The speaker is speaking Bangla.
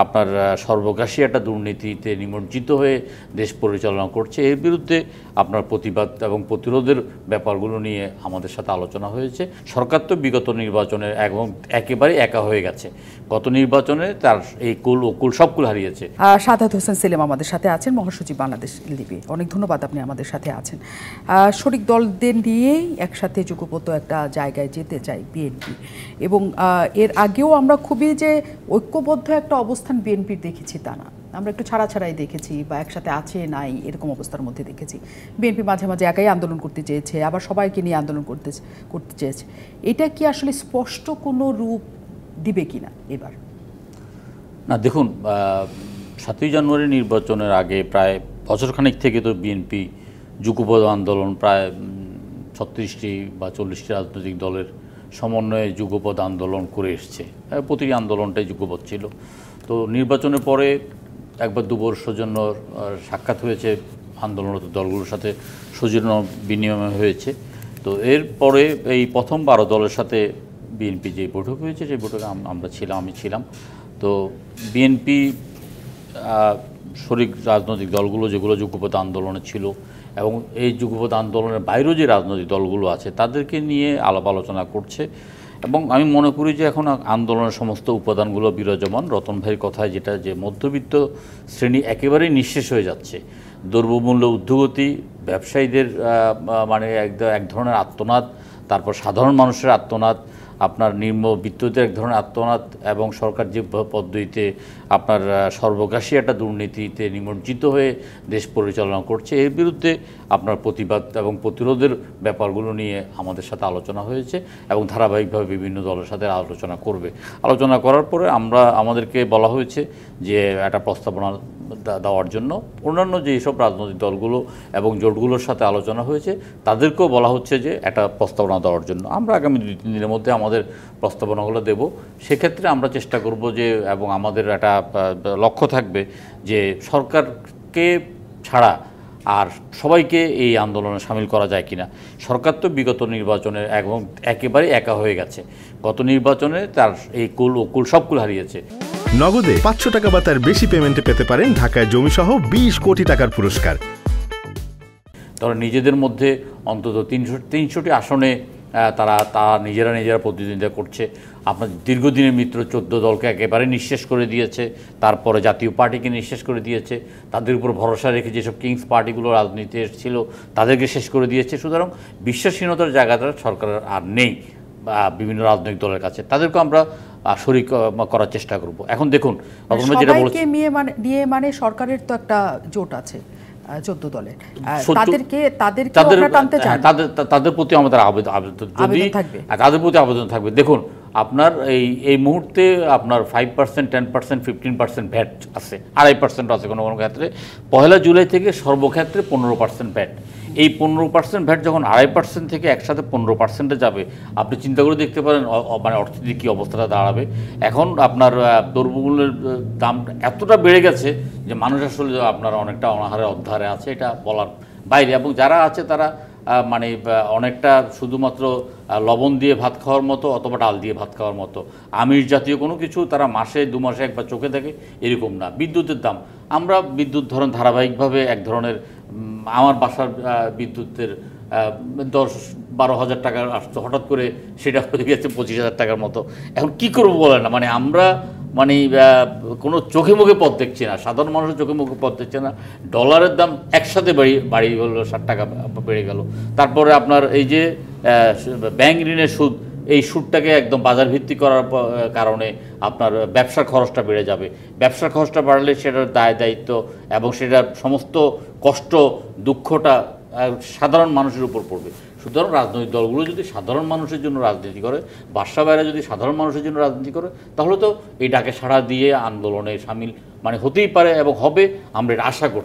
আপনার সর্বগ্রাসী একটা দুর্নীতিতে নিমজ্জিত হয়ে দেশ পরিচালনা করছে। এর বিরুদ্ধে আপনার প্রতিবাদ এবং প্রতিরোধের ব্যাপারগুলো নিয়ে আমাদের সাথে আলোচনা হয়েছে। সরকার তো বিগত নির্বাচনে একেবারে একা হয়ে গেছে। গত নির্বাচনে তার এই কুল ওকুল সবকুল হারিয়েছে। সাদাত হোসেন সেলিম আমাদের সাথে আছেন, মহাসচিব বাংলাদেশ লিপি। অনেক ধন্যবাদ, আপনি আমাদের সাথে আছেন। শরিক দলদের নিয়েই একসাথে যুগপত একটা জায়গায় যেতে চাই বিএনপি, এবং এর আগেও আমরা খুবই যে ঐক্যবদ্ধ একটা অবস্থান বিএনপির দেখেছি তা না। আমরা একটু ছাড়াই দেখেছি বা একসাথে আছে নাই এরকম অবস্থার মধ্যে দেখেছি। বিএনপি মাঝে মাঝে একাই আন্দোলন করতে চেয়েছে, আবার সবাইকে নিয়ে আন্দোলন করতে চেয়েছে। এটা কি আসলে স্পষ্ট কোনো রূপ দিবে কিনা এবার? না, দেখুন, 7ই জানুয়ারি নির্বাচনের আগে প্রায় বছরখানেক থেকে তো বিএনপি যুগপৎ আন্দোলন প্রায় 36টি বা 40টি রাজনৈতিক দলের সমন্বয়ে যুগপৎ আন্দোলন করে এসছে। প্রতিটি আন্দোলনটাই যুগপৎ ছিল। তো নির্বাচনের পরে একবার দুবার সৌজন্য সাক্ষাৎ হয়েছে, আন্দোলনরত দলগুলোর সাথে সৌজন্য বিনিময় হয়েছে। তো এরপরে এই প্রথম 12 দলের সাথে বিএনপি যে বৈঠক হয়েছে, সেই বৈঠকে আমি ছিলাম। তো বিএনপি শরিক রাজনৈতিক দলগুলো যেগুলো যুগপৎ আন্দোলনে ছিল এবং এই যুগপৎ আন্দোলনের বাইরেও যে রাজনৈতিক দলগুলো আছে তাদেরকে নিয়ে আলাপ আলোচনা করছে। এবং আমি মনে করি যে এখন আন্দোলনের সমস্ত উপাদানগুলো বিরাজমান। রতন ভাইয়ের কথায় যেটা, যে মধ্যবিত্ত শ্রেণী একেবারেই নিঃশেষ হয়ে যাচ্ছে। দ্রব্যমূল্য ঊর্ধ্বগতি, ব্যবসায়ীদের মানে এক ধরনের আত্মনাদ, তারপর সাধারণ মানুষের আত্মনাদ, আপনার নিম্নবিত্তদের এক ধরনের আত্মনাদ, এবং সরকার যে পদ্ধতিতে আপনার সর্বগ্রাসী একটা দুর্নীতিতে নিমজ্জিত হয়ে দেশ পরিচালনা করছে, এর বিরুদ্ধে আপনার প্রতিবাদ এবং প্রতিরোধের ব্যাপারগুলো নিয়ে আমাদের সাথে আলোচনা হয়েছে এবং ধারাবাহিকভাবে বিভিন্ন দলের সাথে আলোচনা করবে। আলোচনা করার পরে আমাদেরকে বলা হয়েছে যে একটা প্রস্তাবনা দেওয়ার জন্য অন্যান্য যেসব রাজনৈতিক দলগুলো এবং জোটগুলোর সাথে আলোচনা হয়েছে তাদেরকেও বলা হচ্ছে যে একটা প্রস্তাবনা দেওয়ার জন্য। আমরা আগামী 2-3 দিনের মধ্যে আমাদের প্রস্তাবনাগুলো দেব। সেক্ষেত্রে আমরা চেষ্টা করব যে, এবং আমাদের একটা লক্ষ্য থাকবে যে সরকারকে ছাড়া আর সবাইকে এই আন্দোলনে সামিল করা যায় কিনা। সরকার তো বিগত নির্বাচনে একেবারে একা হয়ে গেছে। গত নির্বাচনে তার এই কুল ওকুল সবকুল হারিয়েছে। নগদে 500 টাকা বা তার বেশি পেমেন্টে পেতে পারেন ঢাকায় জমিসহ 20 কোটি টাকার পুরস্কার। তারা নিজেদের মধ্যে অন্তত 300টি আসনে তারা নিজেরা প্রতিদ্বন্দ্বিতা করছে। আপনার দীর্ঘদিনের মিত্র 14 দলকে একেবারে নিঃশেষ করে দিয়েছে। তারপরে জাতীয় পার্টিকে নিঃশেষ করে দিয়েছে। তাদের উপর ভরসা রেখে যেসব কিংস পার্টিগুলো রাজনীতি ছিল তাদেরকে শেষ করে দিয়েছে। সুতরাং বিশ্বাসহীনতার জায়গাটা সরকারের আর নেই বিভিন্ন রাজনৈতিক দলের কাছে। তাদেরকে আমরা শরিক করার চেষ্টা করব। এখন দেখুন, সবাইকে নিয়ে মানে সরকারের তো একটা জোট আছে 14 দলের, তাদের প্রতি আমাদের তাদের প্রতি আবেদন থাকবে। দেখুন, আপনার এই মুহূর্তে আপনার 5%, 10%, 15% ভ্যাট আছে, 2.5% আছে কোনো কোনো ক্ষেত্রে। 1 জুলাই থেকে সর্বক্ষেত্রে 15% ভ্যাট। এই 15% ভ্যাট যখন 2.5% থেকে একসাথে 15%-এ যাবে, আপনি চিন্তা করে দেখতে পারেন মানে অর্থনৈতিক কী অবস্থাটা দাঁড়াবে। এখন আপনার দ্রব্যমূল্যের দাম এতটা বেড়ে গেছে যে মানুষ আসলে আপনার অনেকটা অনাহারে অধ্যাহারে আছে, এটা বলার বাইরে। এবং যারা আছে তারা মানে অনেকটা শুধুমাত্র লবণ দিয়ে ভাত খাওয়ার মতো অথবা ডাল দিয়ে ভাত খাওয়ার মতো, আমিষ জাতীয় কোনো কিছু তারা মাসে 2 মাসে একবার চোখে দেখে এরকম না। বিদ্যুতের দাম, আমরা বিদ্যুৎ ধরেন ধারাবাহিকভাবে এক ধরনের, আমার বাসার বিদ্যুতের 10-12 হাজার টাকা আসতো, হঠাৎ করে সেটা হয়ে গেছে 25,000 টাকার মতো। এখন কি করবো বলে না, মানে আমরা কোনো চোখে মুখে পথ দেখছি না, সাধারণ মানুষের চোখে মুখে পথ দেখছে না। ডলারের দাম একসাথে বাড়িয়ে গেলো, 60 টাকা বেড়ে গেল। তারপরে আপনার এই যে ব্যাংক ঋণের সুদ, এই সুদটাকে একদম বাজার ভিত্তিক করার কারণে আপনার ব্যবসার খরচটা বেড়ে যাবে। ব্যবসার খরচটা বাড়লে সেটার দায়িত্ব এবং সেটার সমস্ত কষ্ট দুঃখটা সাধারণ মানুষের উপর পড়বে। সুতরাং রাজনৈতিক দলগুলো যদি সাধারণ মানুষের জন্য রাজনীতি করে, বাসা বাইরে যদি সাধারণ মানুষের জন্য রাজনীতি করে, তাহলে তো এই ডাকে সাড়া দিয়ে আন্দোলনে সামিল হতেই পারে এবং হবে, আমরা এটা আশা করছি।